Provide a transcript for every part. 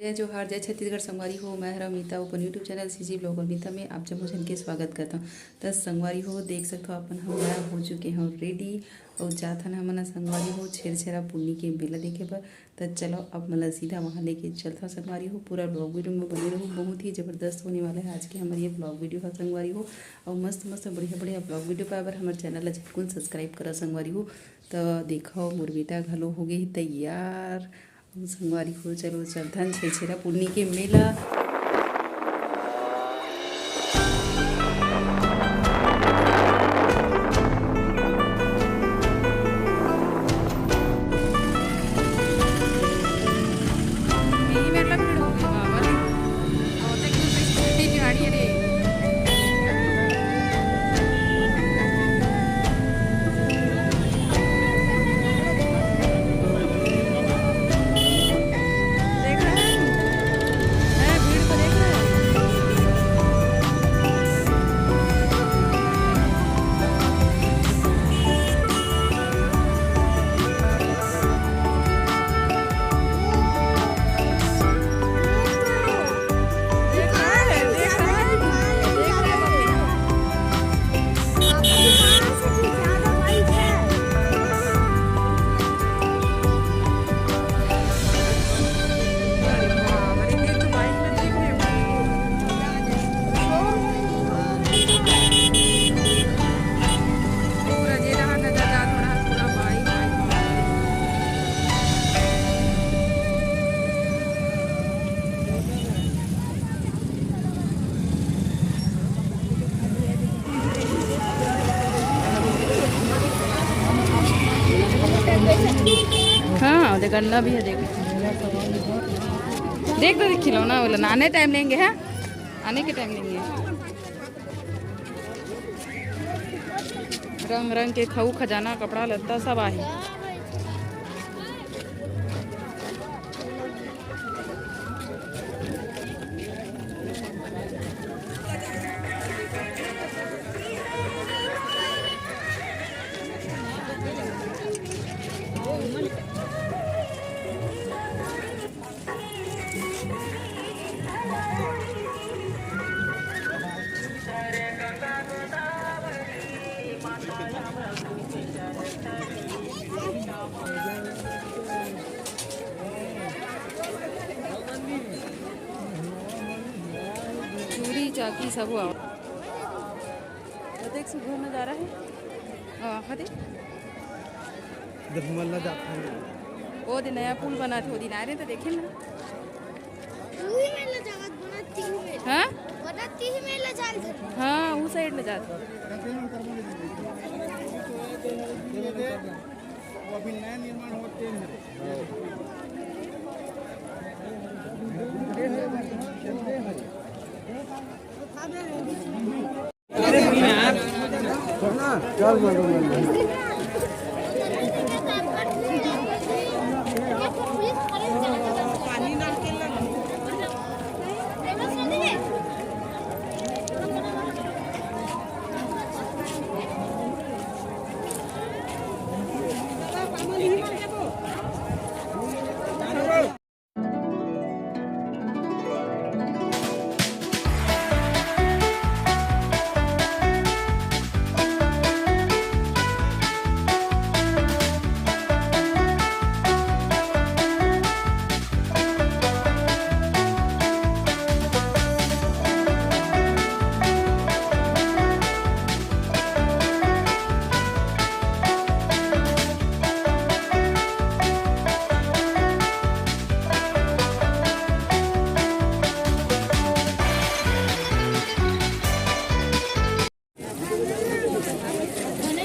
जय जोहार जय छत्तीसगढ़ संगवारी हो। मैं हरा मीता अपन यूट्यूब चैनल सीजी ब्लॉग और मीता में आप जब भोजन के स्वागत करता हूँ। तो संगवारी हो देख सकते हो अपन हमारा हो चुके हैं रेडी और जात हन हमन संगवारी हो छेरछेरा पुन्नी के मेला देखे पर। तो चलो अब मतलब सीधा वहाँ लेके चलता संगवारी हो। पूरा ब्लॉग वीडियो में बने रहो, बहुत ही ज़बरदस्त होने वाला है आज के हमारे ये ब्लॉग वीडियो का संगवारी हो। और मस्त मस्त बढ़िया बढ़िया ब्लॉग वीडियो पर अगर हमारे चैनल झटकुन सब्सक्राइब करा संगवारी हो। तो देखो मोर बेटा घलो हो गई तैयार संगवारी हो। चलो चलथन छेरछेरा पुन्नी के मेला। हाँ देख गन्ना भी है देख देख तो खिलौना वाला आने टाइम लेंगे है, आने के टाइम लेंगे। रंग रंग के खाऊ खजाना कपड़ा लत्ता सब आहे। चूड़ी चाकी सब हुआ देख सुबह नजारा है। हाँ देख वो दिन नया पुल बना थे वो दिन आ रहे तो देखे ना। हाँ हाँ वो साइड में जाते अभी नया निर्माण होते हैं।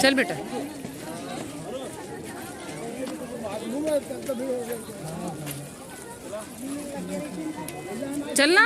चल बेटा चलना।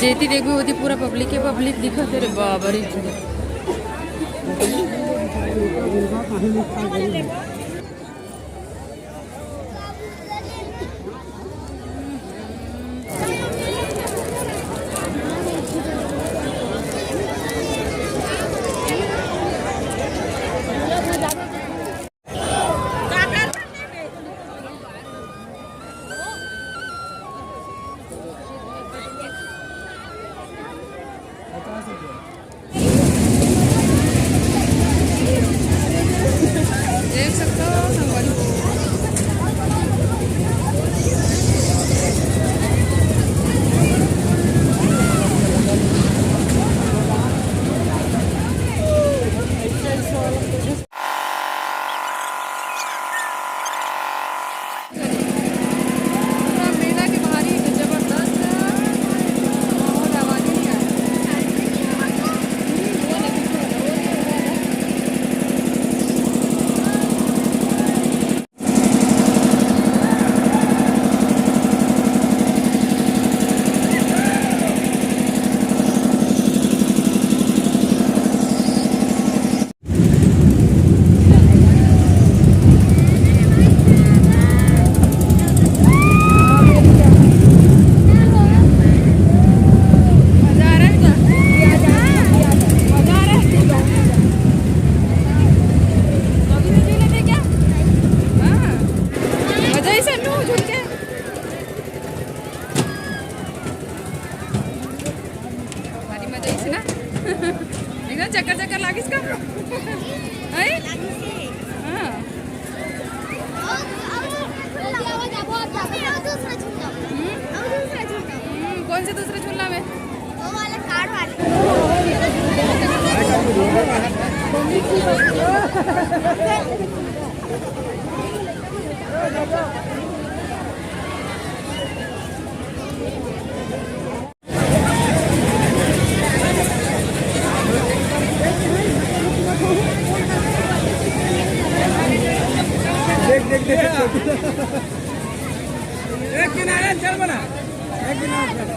जेती देखो होती पूरा पब्लिक दिखा तेरे बाबरे। देख सकते हो संगवारी हो। मेला के बाहर ही जबरदस्त माहौल आवाज नहीं आ चक्कर चक्कर लागिस का है हाँ कौन से दूसरे झूला में वो वाला कार्ड वाले देख एक किनारे चल बना एक किनारे चल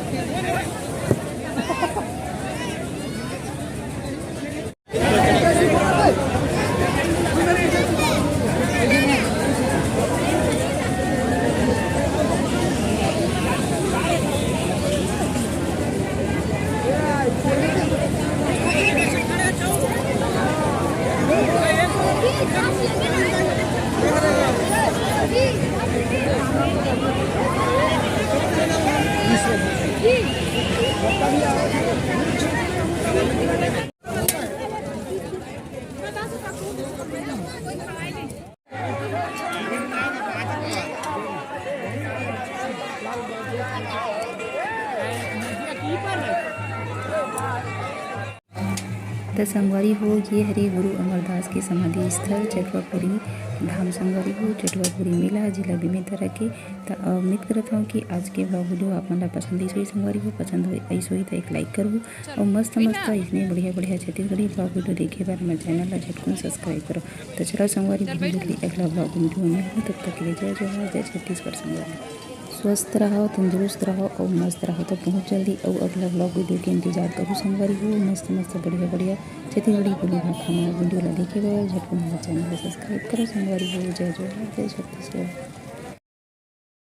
तो संगवारी हो ये हरे गुरु अमरदास के समाधि स्थल चटवापुरी धाम संगवारी हो चटवापुरी मेला जिला बेमेतरा रखे। तो उम्मीद करता हूँ कि आज के ब्लॉग वीडियो आप मन पसंद ही संगवारी हो पसंद हो ऐसा ही तो एक लाइक करो और मस्त इसने बढ़िया छत्तीसगढ़ी ब्लॉग वीडियो देखे बार हमारे चैनल ला झटकुन सब्सक्राइब करो। तो चलो संगवारी अगला ब्लॉग वीडियो में हो तब तक के लिए जय जवाहर जय छत्तीसगढ़ संगवारी। स्वस्थ रहो तंदुरुस्त रहो और मस्त रहो। तो बहुत जल्दी और अगला ब्लॉग वीडियो के इंतजार करूँ संगवारी हो मस्त बढ़िया छत्तीसगढ़ी बोली भाषा हमारा वीडियो ला देखे झटकुन हमारे चैनल को सब्सक्राइब करो संगवारी हो जय जवाहर जय छत्तीसगढ़।